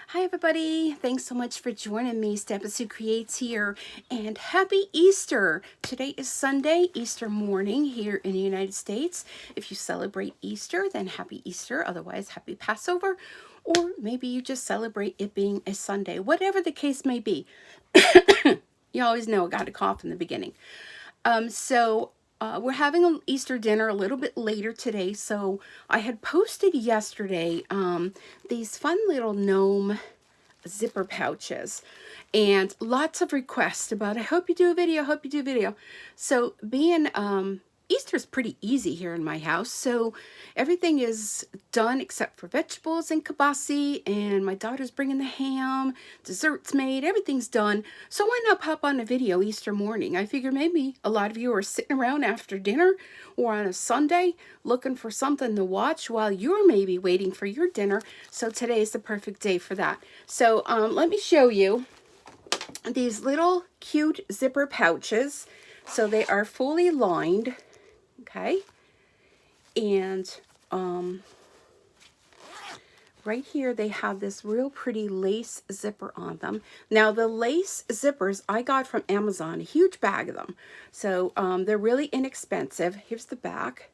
Hi everybody, thanks so much for joining me. Stampin' Sue Creates here, and happy Easter. Today is Sunday, Easter morning here in the United States. If you celebrate Easter, then happy Easter, otherwise happy Passover, or maybe you just celebrate it being a Sunday. Whatever the case may be. You always know I got a cough in the beginning. We're having an Easter dinner a little bit later today, so I had posted yesterday these fun little gnome zipper pouches, and lots of requests about, I hope you do a video, I hope you do a video. So being Easter's pretty easy here in my house, so everything is done except for vegetables and kibasi, and my daughter's bringing the ham, desserts made, everything's done. So why not pop on a video Easter morning? I figure maybe a lot of you are sitting around after dinner or on a Sunday looking for something to watch while you're maybe waiting for your dinner. So today is the perfect day for that. So let me show you these little cute zipper pouches. So they are fully lined. Okay, and right here they have this real pretty lace zipper on them. Now the lace zippers I got from Amazon, a huge bag of them. So they're really inexpensive. Here's the back.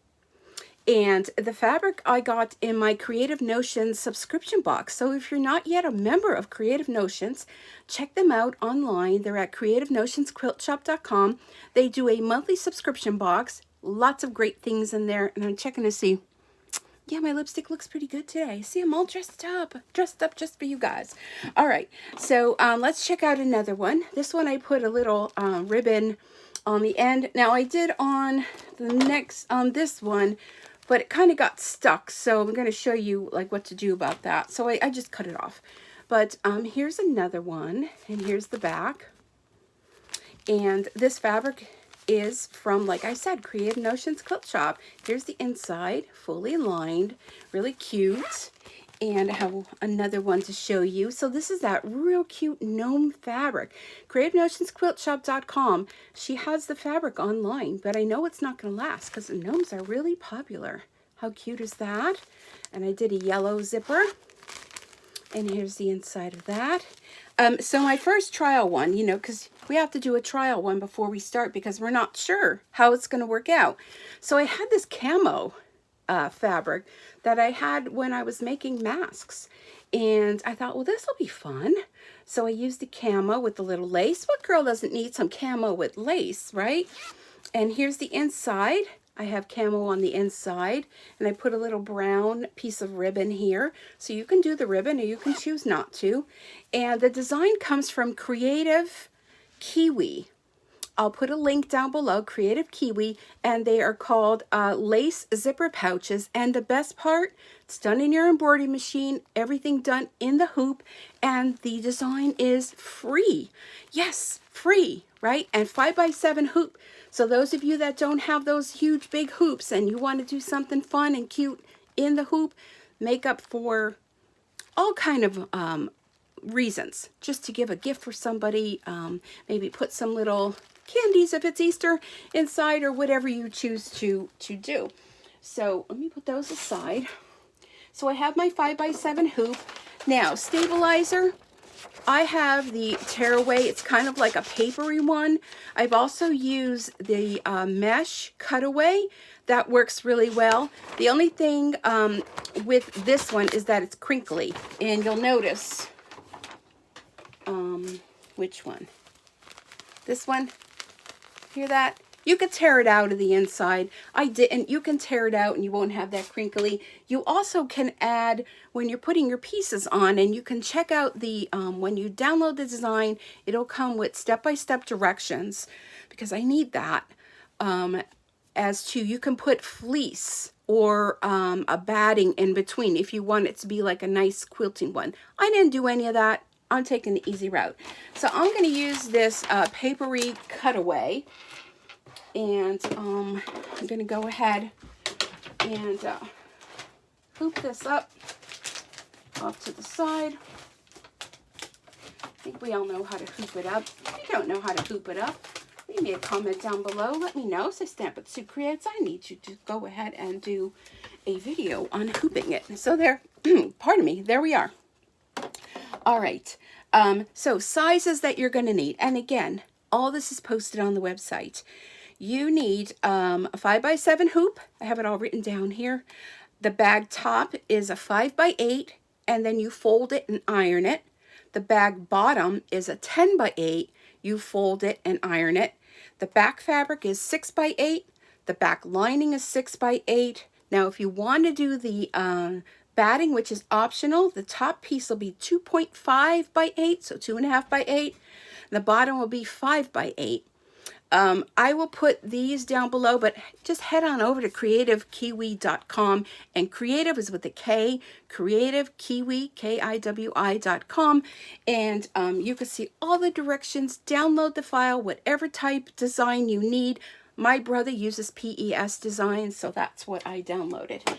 And the fabric I got in my Creative Notions subscription box. So if you're not yet a member of Creative Notions, check them out online. They're at creativenotionsquiltshop.com. They do a monthly subscription box. Lots of great things in there. And I'm checking to see. Yeah, my lipstick looks pretty good today. See, I'm all dressed up just for you guys. All right, so let's check out another one. This one I put a little ribbon on the end. Now I did on the next, on this one, but it kind of got stuck. So I'm going to show you like what to do about that. So I just cut it off. But here's another one, and here's the back. And this fabric is from, like I said, Creative Notions Quilt Shop. Here's the inside, fully lined, really cute. And I have another one to show you. So this is that real cute gnome fabric. CreativeNotionsQuiltShop.com. She has the fabric online, but I know it's not going to last because the gnomes are really popular. How cute is that? And I did a yellow zipper. And here's the inside of that. So my first trial one, you know, because we have to do a trial one before we start because we're not sure how it's going to work out. So I had this camo fabric that I had when I was making masks. And I thought, well, this will be fun. So I used the camo with the little lace. What girl doesn't need some camo with lace, right? And here's the inside. I have camo on the inside, and I put a little brown piece of ribbon here. So you can do the ribbon or you can choose not to. And the design comes from Creative Kiwi. I'll put a link down below, Creative Kiwi, and they are called lace zipper pouches. And the best part, it's done in your embroidery machine, everything done in the hoop, and the design is free. Yes, free, right? And 5x7 hoop. So those of you that don't have those huge big hoops and you want to do something fun and cute in the hoop, make up for all kind of reasons. Just to give a gift for somebody, maybe put some little candies if it's Easter inside, or whatever you choose to do. So let me put those aside. So I have my 5x7 hoop. Now stabilizer, I have the tearaway. It's kind of like a papery one. I've also used the mesh cutaway. That works really well. The only thing with this one is that it's crinkly, and you'll notice which one? This one. Hear that? You could tear it out of the inside. I didn't. You can tear it out and you won't have that crinkly. You also can add, when you're putting your pieces on, and you can check out the, when you download the design, it'll come with step-by-step directions, because I need that, as to, you can put fleece or a batting in between if you want it to be like a nice quilting one. I didn't do any of that. I'm taking the easy route. So I'm going to use this papery cutaway. And I'm going to go ahead and hoop this up off to the side. I think we all know how to hoop it up. If you don't know how to hoop it up, leave me a comment down below. Let me know. Say, Stampin' Sue Creates, I need you to go ahead and do a video on hooping it. So there, pardon me, there we are. All right, so sizes that you're going to need. And again, all this is posted on the website. You need a 5x7 hoop. I have it all written down here. The bag top is a 5x8, and then you fold it and iron it. The bag bottom is a 10x8. You fold it and iron it. The back fabric is 6x8. The back lining is 6x8. Now, if you want to do the batting, which is optional, the top piece will be 2.5x8, so 2.5x8. The bottom will be 5x8. I will put these down below, but just head on over to creativekiwi.com, and Kreative is with a K, Kreative Kiwi, Kiwi.com, and you can see all the directions. Download the file, whatever type design you need. My brother uses PES design, so that's what I downloaded.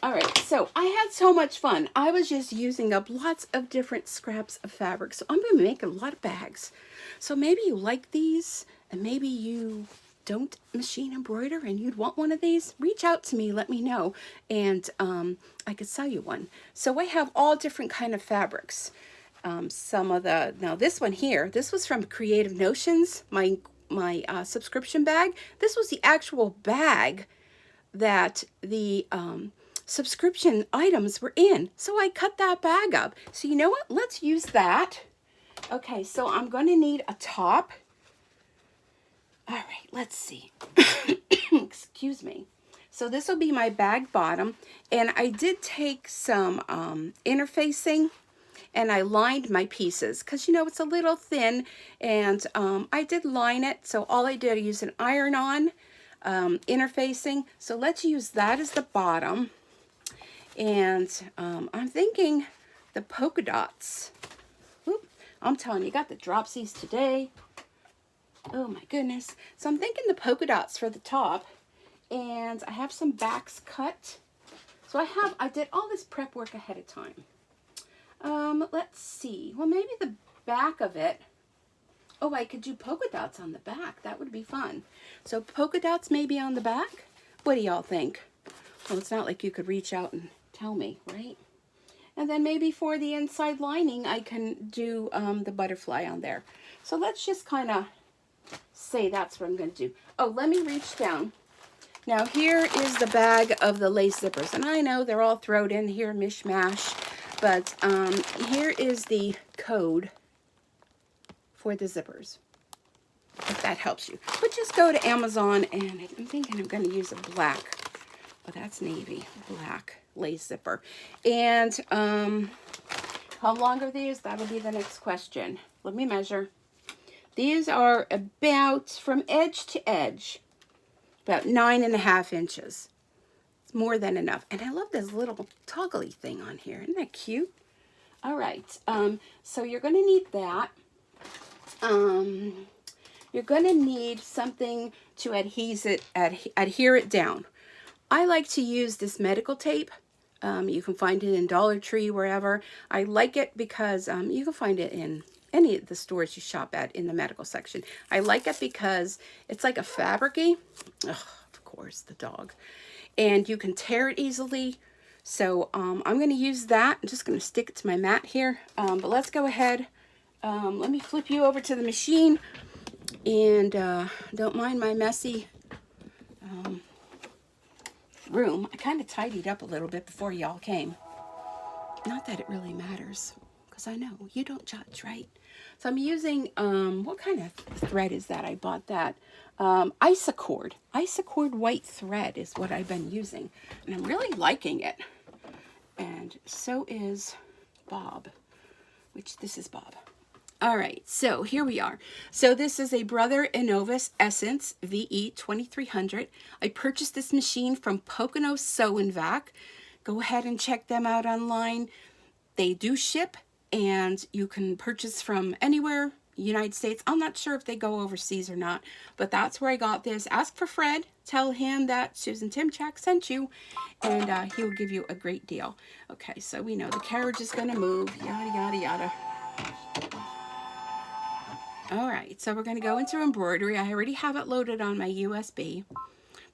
All right, so I had so much fun. I was just using up lots of different scraps of fabric, so I'm going to make a lot of bags. So maybe you like these, and maybe you don't machine embroider and you'd want one of these. Reach out to me, let me know, and I could sell you one. So I have all different kind of fabrics. Some of the, now this one here, this was from Creative Notions, my subscription bag. This was the actual bag that the subscription items were in. So I cut that bag up. So you know what? Let's use that. Okay, so I'm going to need a top. All right, let's see. Excuse me. So this will be my bag bottom. And I did take some interfacing, and I lined my pieces because, you know, it's a little thin, and I did line it. So all I did, I used an iron-on interfacing. So let's use that as the bottom. And I'm thinking the polka dots. Oop, I'm telling you, got the dropsies today. Oh my goodness. So I'm thinking the polka dots for the top. And I have some backs cut. So I did all this prep work ahead of time. Let's see. Well, maybe the back of it. Oh, I could do polka dots on the back. That would be fun. So polka dots maybe on the back. What do y'all think? Well, it's not like you could reach out and tell me, right? And then maybe for the inside lining, I can do the butterfly on there. So let's just kind of say that's what I'm going to do. Oh, let me reach down. Now here is the bag of the lace zippers. And I know they're all thrown in here, mishmash. But here is the code for the zippers, if that helps you. But just go to Amazon, and I'm thinking I'm going to use a black. Oh, that's navy, black lace zipper. And how long are these? That'll be the next question. Let me measure. These are about, from edge to edge, about 9.5 inches. It's more than enough. And I love this little toggly thing on here. Isn't that cute? All right. So you're going to need that. You're going to need something to adhere it down. I like to use this medical tape. You can find it in Dollar Tree, wherever. I like it because you can find it in any of the stores you shop at in the medical section. I like it because it's like a fabric-y. Ugh, of course, the dog. And you can tear it easily. So I'm going to use that. I'm just going to stick it to my mat here. But let's go ahead. Let me flip you over to the machine. And don't mind my messy room. I kind of tidied up a little bit before y'all came. Not that it really matters, because I know you don't judge, right? So I'm using, what kind of thread is that? I bought that. Isacord. Isacord white thread is what I've been using. And I'm really liking it. And so is Bob, which this is Bob. All right, so here we are. So this is a Brother Enovis Essence VE 2300. I purchased this machine from Pocono Sew Vac. Go ahead and check them out online. They do ship, and you can purchase from anywhere, United States. I'm not sure if they go overseas or not, but that's where I got this. Ask for Fred. Tell him that Susan Timchak sent you, and he'll give you a great deal. Okay, so we know the carriage is going to move, yada, yada, yada. All right, so we're going to go into embroidery. I already have it loaded on my USB,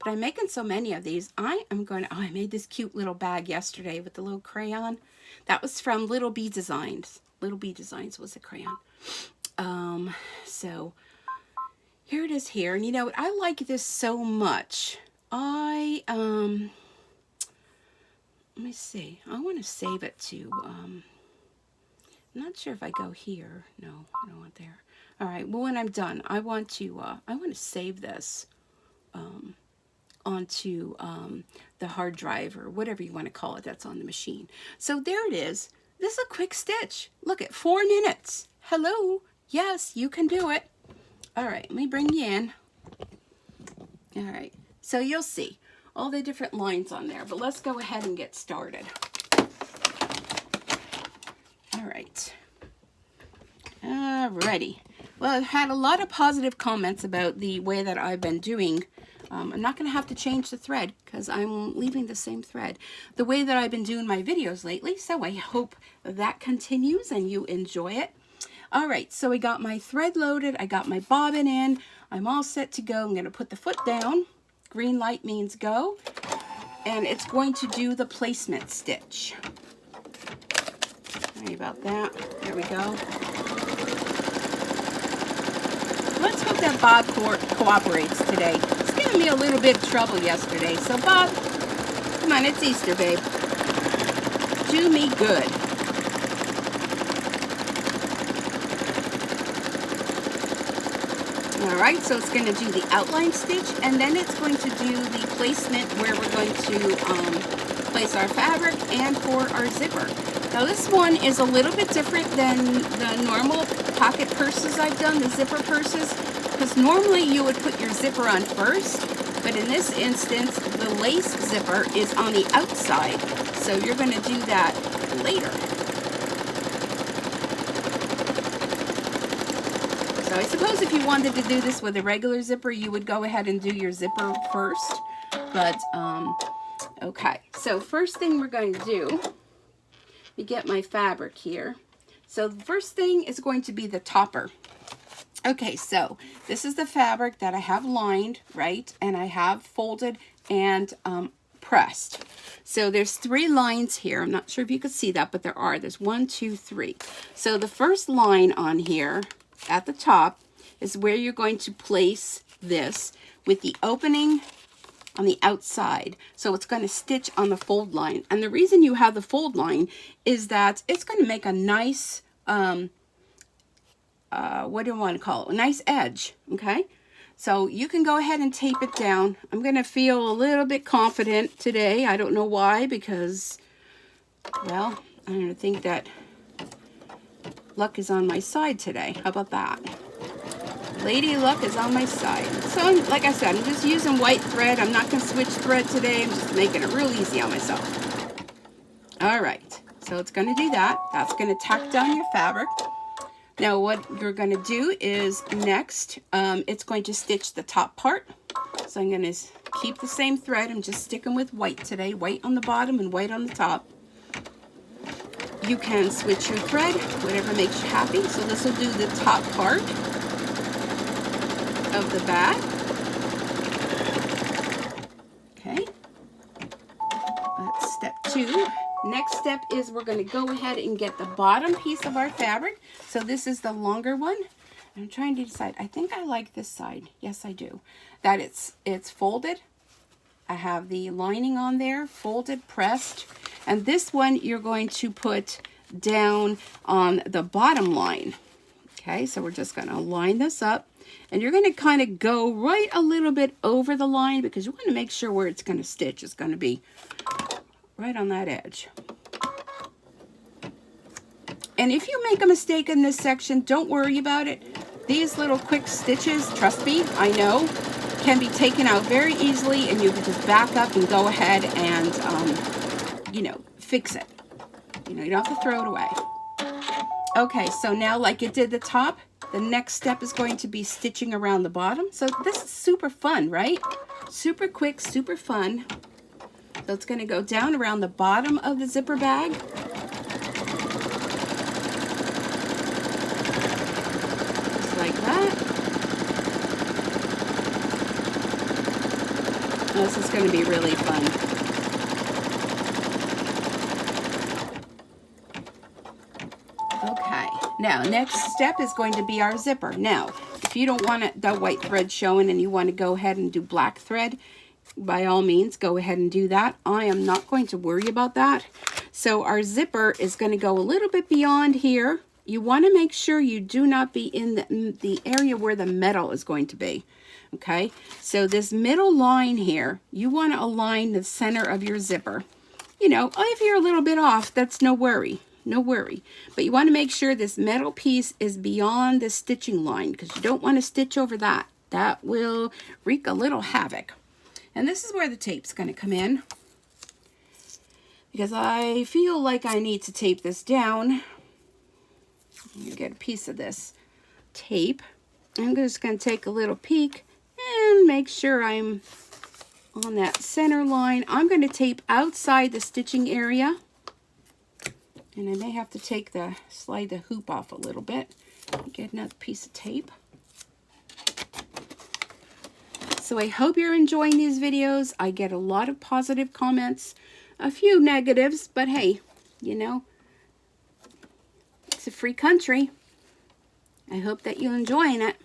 but I'm making so many of these. I am going to, oh, I made this cute little bag yesterday with the little crayon. That was from Little Bee Designs. Little Bee Designs was the crayon. So here it is here. And you know what? I like this so much. Let me see. I want to save it to, I'm not sure if I go here. No, I don't want there. All right. Well, when I'm done, I want to save this, onto, the hard drive or whatever you want to call it that's on the machine. So there it is. This is a quick stitch. Look at 4 minutes. Hello. Yes, you can do it. All right. Let me bring you in. All right. So you'll see all the different lines on there, but let's go ahead and get started. All right. Alrighty. Well, I've had a lot of positive comments about the way that I've been doing. I'm not going to have to change the thread because I'm leaving the same thread. The way that I've been doing my videos lately, so I hope that continues and you enjoy it. All right, so I got my thread loaded. I got my bobbin in. I'm all set to go. I'm going to put the foot down. Green light means go. And it's going to do the placement stitch. Sorry about that. There we go. Let's hope that Bob cooperates today. He's giving me a little bit of trouble yesterday. So Bob, come on, it's Easter, babe. Do me good. Alright, so it's going to do the outline stitch, and then it's going to do the placement where we're going to place our fabric and for our zipper. Now this one is a little bit different than the normal pocket purses I've done, the zipper purses, because normally you would put your zipper on first, but in this instance the lace zipper is on the outside, so you're going to do that later. So I suppose if you wanted to do this with a regular zipper, you would go ahead and do your zipper first. But, okay. So first thing we're going to do, we get my fabric here. So the first thing is going to be the topper. Okay, so this is the fabric that I have lined, right? And I have folded and pressed. So there's 3 lines here. I'm not sure if you could see that, but there are. There's 1, 2, 3. So the first line on here at the top is where you're going to place this with the opening on the outside. So it's going to stitch on the fold line. And the reason you have the fold line is that it's going to make a nice, what do you want to call it? A nice edge, okay? So you can go ahead and tape it down. I'm going to feel a little bit confident today. I don't know why, because, well, I don't think that luck is on my side today. How about that? Lady Luck is on my side. So, like I said, I'm just using white thread. I'm not going to switch thread today. I'm just making it real easy on myself. All right. So it's going to do that. That's going to tack down your fabric. Now, what you're going to do is next, it's going to stitch the top part. So I'm going to keep the same thread. I'm just sticking with white today. White on the bottom and white on the top. You can switch your thread, whatever makes you happy. So this will do the top part of the bag. Okay. That's step 2. Next step is we're going to go ahead and get the bottom piece of our fabric. So this is the longer one. I'm trying to decide. I think I like this side. Yes, I do. That it's folded. I have the lining on there, folded, pressed. And this one you're going to put down on the bottom line. Okay, so we're just going to line this up. And you're going to kind of go right a little bit over the line because you want to make sure where it's going to stitch is going to be right on that edge. And if you make a mistake in this section, don't worry about it. These little quick stitches, trust me, I know, can be taken out very easily, and you can just back up and go ahead and, you know, fix it. You know, you don't have to throw it away. Okay, so now like it did the top, the next step is going to be stitching around the bottom. So this is super fun, right? Super quick, super fun. So it's going to go down around the bottom of the zipper bag. Just like that. This is going to be really fun. Okay, now next step is going to be our zipper. Now, if you don't want the white thread showing and you want to go ahead and do black thread, by all means, go ahead and do that. I am not going to worry about that. So our zipper is going to go a little bit beyond here. You want to make sure you do not be in the area where the metal is going to be. Okay, so this middle line here, you want to align the center of your zipper. You know, if you're a little bit off, that's no worry. No worry. But you want to make sure this metal piece is beyond the stitching line, because you don't want to stitch over that. That will wreak a little havoc. And this is where the tape's going to come in, because I feel like I need to tape this down. You get a piece of this tape. I'm just going to take a little peek and make sure I'm on that center line. I'm going to tape outside the stitching area. And I may have to slide the hoop off a little bit. Get another piece of tape. So I hope you're enjoying these videos. I get a lot of positive comments, a few negatives, but hey, you know, it's a free country. I hope that you're enjoying it.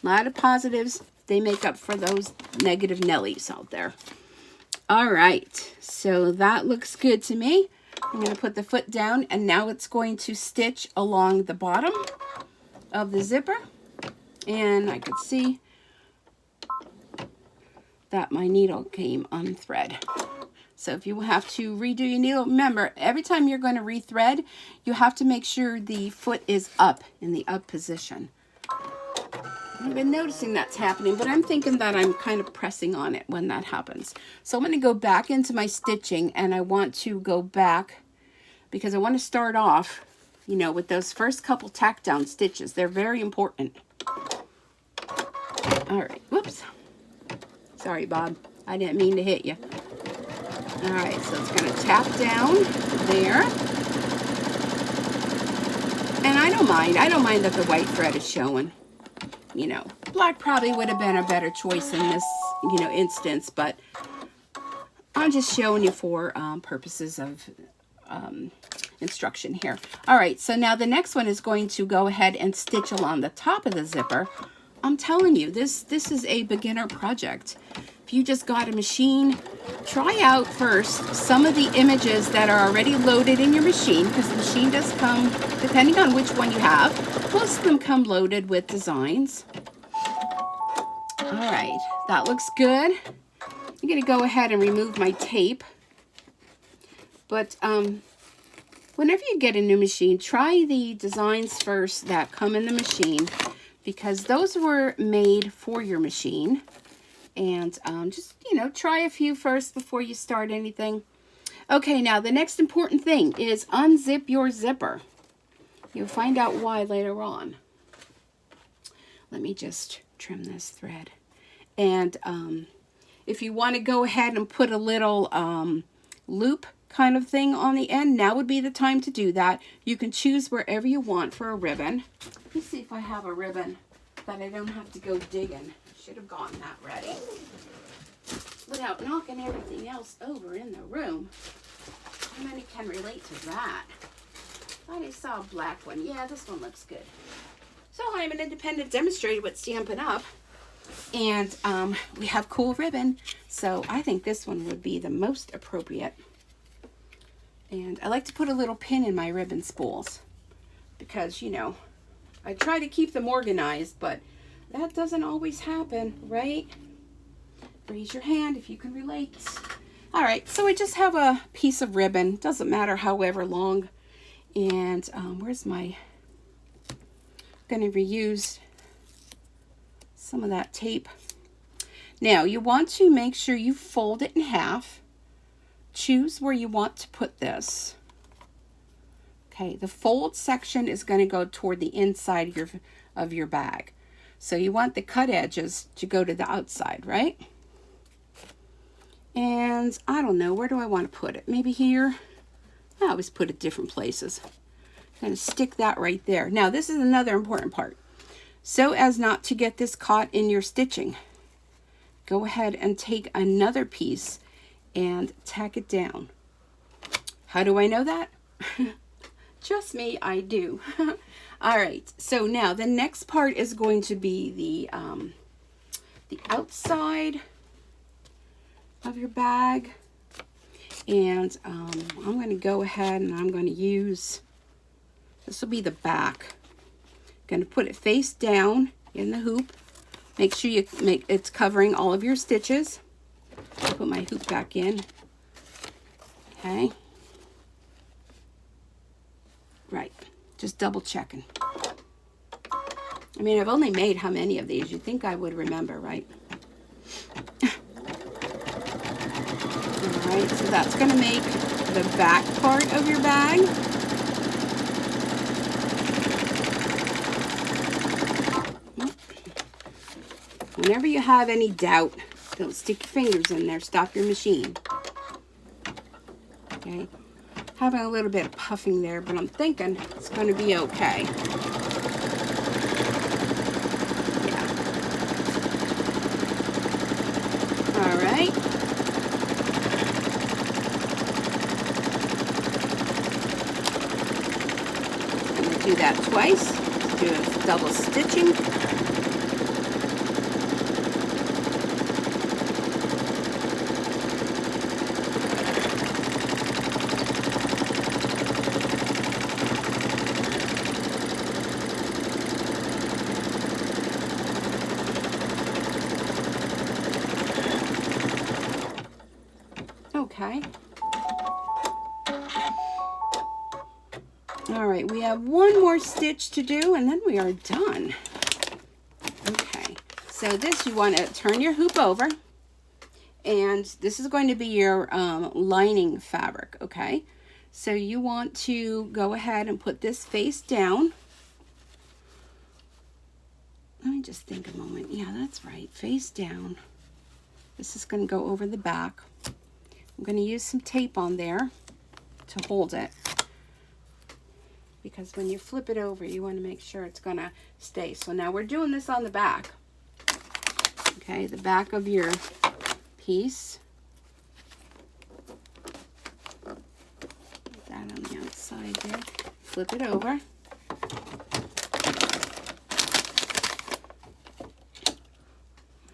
A lot of positives. They make up for those negative Nellies out there. All right, so that looks good to me. I'm going to put the foot down, and now it's going to stitch along the bottom of the zipper. And I could see that my needle came unthread. So if you have to redo your needle, remember, every time you're going to rethread, you have to make sure the foot is up, in the up position. I've been noticing that's happening, but I'm thinking that I'm kind of pressing on it when that happens. So I'm going to go back into my stitching, and I want to go back because I want to start off, you know, with those first couple tack down stitches. They're very important. All right, whoops. Sorry, Bob. I didn't mean to hit you. All right, so it's going to tap down there. And I don't mind. I don't mind that the white thread is showing. You know, black probably would have been a better choice in this, you know, instance, but I'm just showing you for purposes of instruction here. All right, so now the next one is going to go ahead and stitch along the top of the zipper. I'm telling you, this is a beginner project. If you just got a machine, try out first some of the images that are already loaded in your machine, because the machine does come, depending on which one you have, most of them come loaded with designs. All right, that looks good. I'm going to go ahead and remove my tape. But whenever you get a new machine, try the designs first that come in the machine, because those were made for your machine. And just, you know, try a few first before you start anything. Okay, now the next important thing is unzip your zipper. You'll find out why later on. Let me just trim this thread. And if you want to go ahead and put a little loop kind of thing on the end, now would be the time to do that. You can choose wherever you want for a ribbon. Let me see if I have a ribbon that I don't have to go digging. Should have gotten that ready without knocking everything else over in the room. How many can relate to that? I just saw a black one. Yeah, this one looks good. So I'm an independent demonstrator with Stampin' Up, and we have cool ribbon, so I think this one would be the most appropriate. And I like to put a little pin in my ribbon spools because, you know, I try to keep them organized, but that doesn't always happen, right? Raise your hand if you can relate. All right, so I just have a piece of ribbon. Doesn't matter however long. And where's my... I'm going to reuse some of that tape. Now, you want to make sure you fold it in half. Choose where you want to put this. Okay, the fold section is going to go toward the inside of your bag. So you want the cut edges to go to the outside, right? And I don't know, where do I want to put it? Maybe here? I always put it different places. I'm going to stick that right there. Now, this is another important part. So as not to get this caught in your stitching. go ahead and take another piece and tack it down. How do I know that? Just me, I do. All right, so now the next part is going to be the outside of your bag. And I'm going to go ahead and I'm going to use, this will be the back. I'm going to put it face down in the hoop. Make sure it's covering all of your stitches. Put my hoop back in. Okay. Right. Just double checking. I mean, I've only made how many of these? You'd think I would remember, right? Alright, so that's going to make the back part of your bag. Whenever you have any doubt, don't stick your fingers in there. Stop your machine. Okay. Having a little bit of puffing there, but I'm thinking it's going to be okay. Yeah. All right. I'm going to do that twice. Do a double stitching. Okay. All right, we have one more stitch to do and then we are done. Okay, so this, you want to turn your hoop over, and this is going to be your lining fabric, okay? So you want to go ahead and put this face down. Let me just think a moment. Yeah, that's right, face down. This is going to go over the back. I'm going to use some tape on there to hold it, because when you flip it over, you want to make sure it's going to stay. So now we're doing this on the back. Okay, the back of your piece. Put that on the outside there. Flip it over.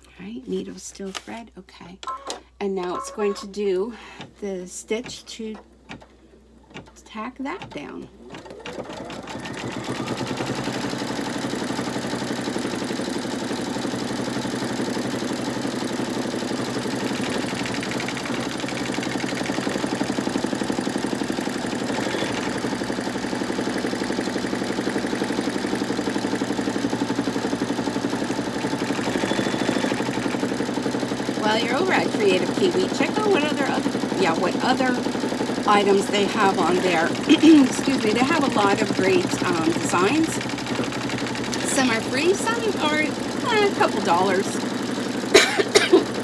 All right, needle, steel thread. Okay. And now it's going to do the stitch to tack that down. While you're over at Kreative Kiwi, check out what other items they have on there. Excuse me, they have a lot of great designs. Some are free, some are a couple dollars.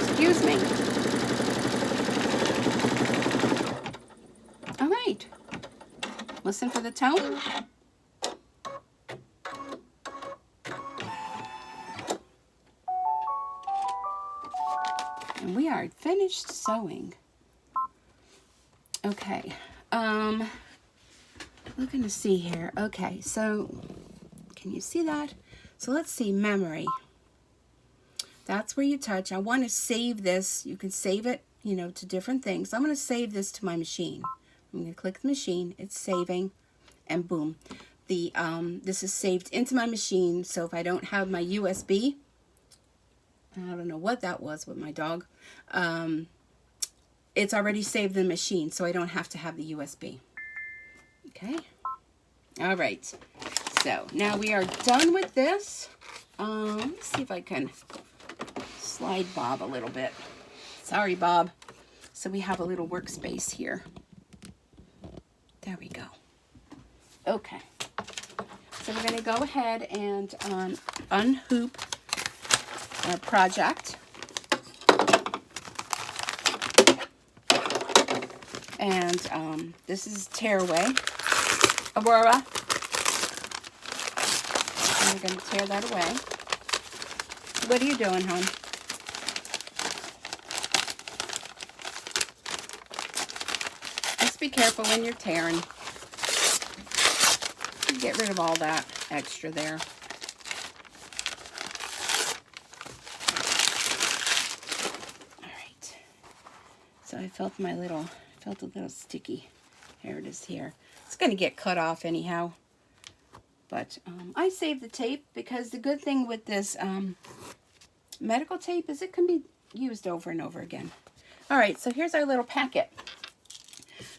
Excuse me. All right. Listen for the tone. And we are finished sewing. Okay, looking to see here. Okay, so can you see that? So let's see, memory. That's where you touch. I want to save this. You can save it, you know, to different things. I'm going to save this to my machine. I'm going to click the machine. It's saving, and boom. This is saved into my machine. So if I don't have my USB, I don't know what that was with my dog. It's already saved in the machine, so I don't have to have the USB. Okay. All right. So now we are done with this. Let me see if I can slide Bob a little bit. Sorry, Bob. So we have a little workspace here. There we go. Okay. So we're going to go ahead and unhoop our project. And this is Tearaway, Aurora. And we're going to tear that away. What are you doing, hon? Just be careful when you're tearing. Get rid of all that extra there. All right. So I felt a little sticky. There it is here. It's going to get cut off anyhow. But I saved the tape because the good thing with this medical tape is it can be used over and over again. All right, so here's our little packet.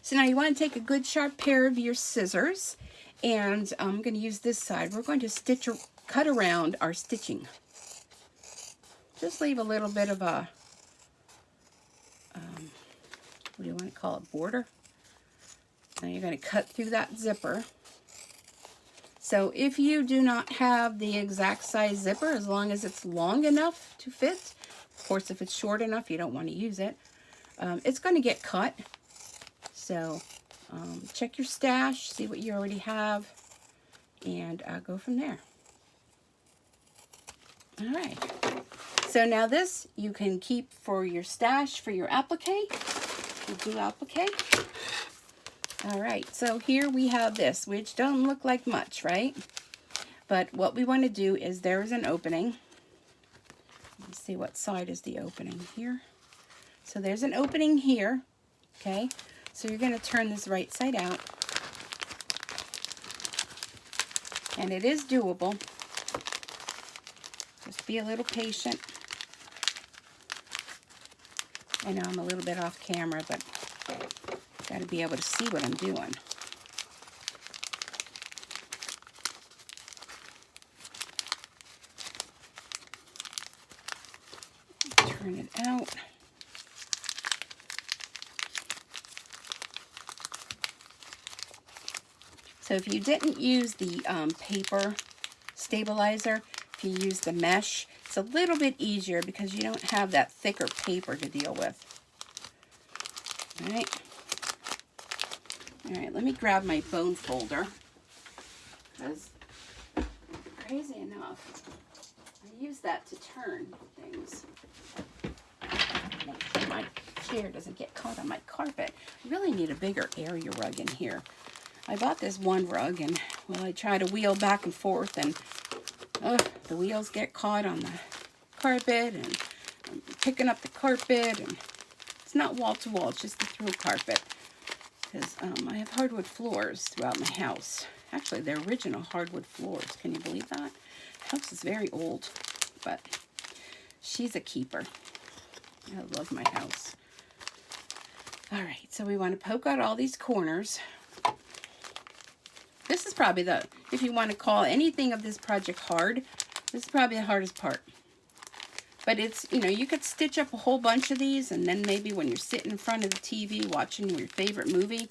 So now you want to take a good sharp pair of your scissors, and I'm going to use this side. We're going to cut around our stitching. Just leave a little bit of a, what do you want to call it, border? Now you're going to cut through that zipper. So if you do not have the exact size zipper, as long as it's long enough to fit, of course if it's short enough you don't want to use it, it's going to get cut. So check your stash, see what you already have, and go from there. All right. So now this you can keep for your stash for your applique. You do applique. All right, so here we have this, which don't look like much, right? But what we want to do is there's an opening. Let's see what side is the opening here. So there's an opening here, okay? So you're going to turn this right side out. And it is doable. Just be a little patient. I know I'm a little bit off camera, but got to be able to see what I'm doing. Turn it out. So if you didn't use the paper stabilizer, if you use the mesh, it's a little bit easier because you don't have that thicker paper to deal with. All right. All right, let me grab my bone folder, because crazy enough, I use that to turn things. Make sure my chair doesn't get caught on my carpet. I really need a bigger area rug in here. I bought this one rug, and well, I try to wheel back and forth, and the wheels get caught on the carpet, and I'm picking up the carpet, and it's not wall to wall, it's just the through carpet. Because I have hardwood floors throughout my house. Actually, they're original hardwood floors. Can you believe that? The house is very old, but she's a keeper. I love my house. All right, so we want to poke out all these corners. This is probably if you want to call anything of this project hard, this is probably the hardest part. But it's, you could stitch up a whole bunch of these, and then maybe when you're sitting in front of the TV watching your favorite movie,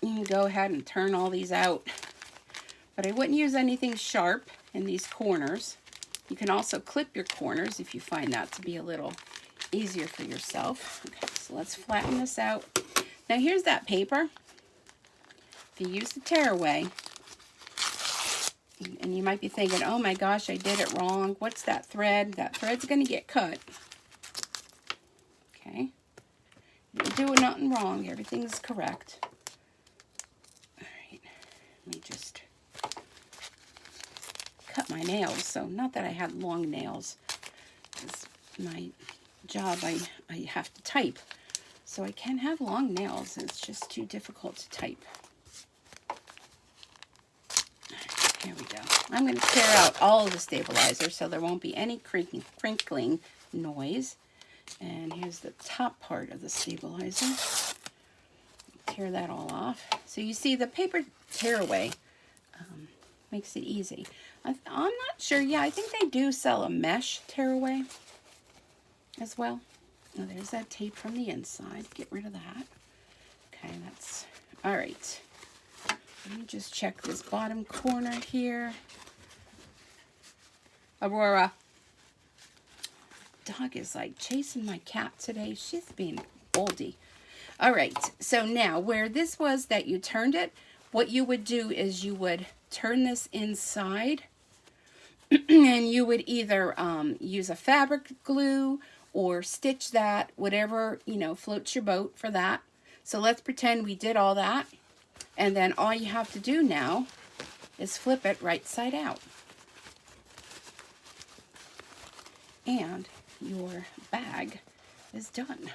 you can go ahead and turn all these out. But I wouldn't use anything sharp in these corners. You can also clip your corners if you find that to be a little easier for yourself. Okay, so let's flatten this out. Now here's that paper. If you use the tearaway, and you might be thinking, oh my gosh, I did it wrong. What's that thread? That thread's going to get cut. Okay. You're doing nothing wrong. Everything's correct. All right. Let me just cut my nails. So not that I had long nails. It's my job. I have to type. So I can have long nails. It's just too difficult to type. Here we go. I'm going to tear out all of the stabilizer so there won't be any crinkling noise. And here's the top part of the stabilizer. Tear that all off. So you see the paper tearaway makes it easy. I'm not sure. Yeah, I think they do sell a mesh tearaway as well. Now there's that tape from the inside. Get rid of that. Okay, that's all right. Let me just check this bottom corner here. Aurora. Dog is like chasing my cat today. She's being boldy. All right, so now where this was that you turned it, what you would do is you would turn this inside and you would either use a fabric glue or stitch that, whatever, floats your boat for that. So let's pretend we did all that. And then all you have to do now is flip it right side out. And your bag is done.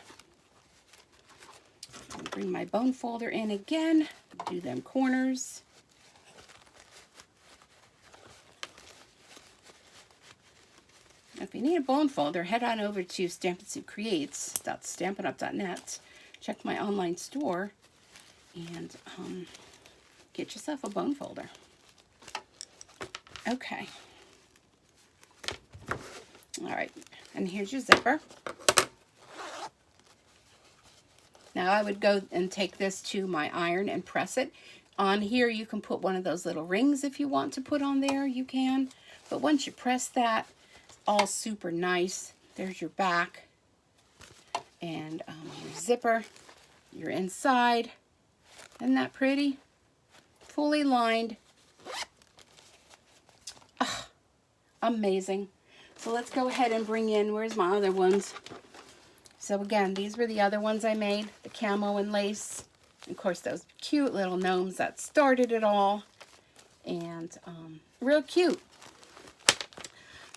I'll bring my bone folder in again, do them corners. If you need a bone folder, head on over to Stampin' Soup Creates.stampinup.net. Check my online store and get yourself a bone folder. Okay. All right, and here's your zipper. Now I would go and take this to my iron and press it. On here you can put one of those little rings if you want to put on there, you can. But once you press that, it's all super nice. There's your back and your zipper, your inside. Isn't that pretty? Fully lined. Oh, amazing. So let's go ahead and bring in, where's my other ones? So again, these were the other ones I made, the camo and lace. Of course, those cute little gnomes that started it all. And real cute.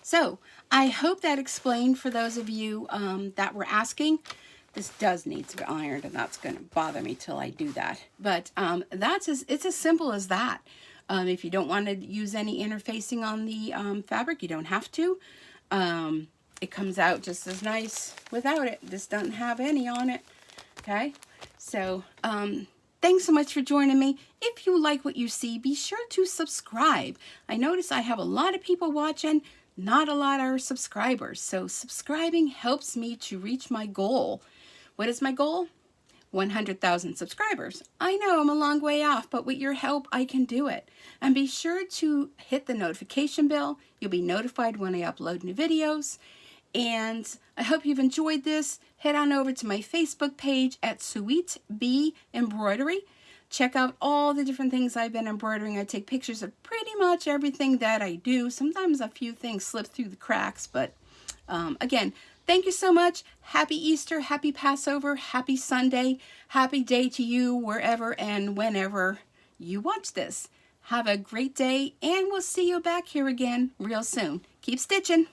So I hope that explained for those of you that were asking. This does need to be ironed, and that's going to bother me till I do that. But it's as simple as that. If you don't want to use any interfacing on the fabric, you don't have to. It comes out just as nice without it. This doesn't have any on it. Okay, so thanks so much for joining me. If you like what you see, be sure to subscribe. I notice I have a lot of people watching, not a lot are subscribers. So subscribing helps me to reach my goal. What is my goal? 100,000 subscribers. I know I'm a long way off, but with your help, I can do it. And be sure to hit the notification bell. You'll be notified when I upload new videos. And I hope you've enjoyed this. Head on over to my Facebook page at Sweet Bee Embroidery. Check out all the different things I've been embroidering. I take pictures of pretty much everything that I do. Sometimes a few things slip through the cracks, but again, thank you so much. Happy Easter, happy Passover, happy Sunday, happy day to you wherever and whenever you watch this. Have a great day, and we'll see you back here again real soon. Keep stitching.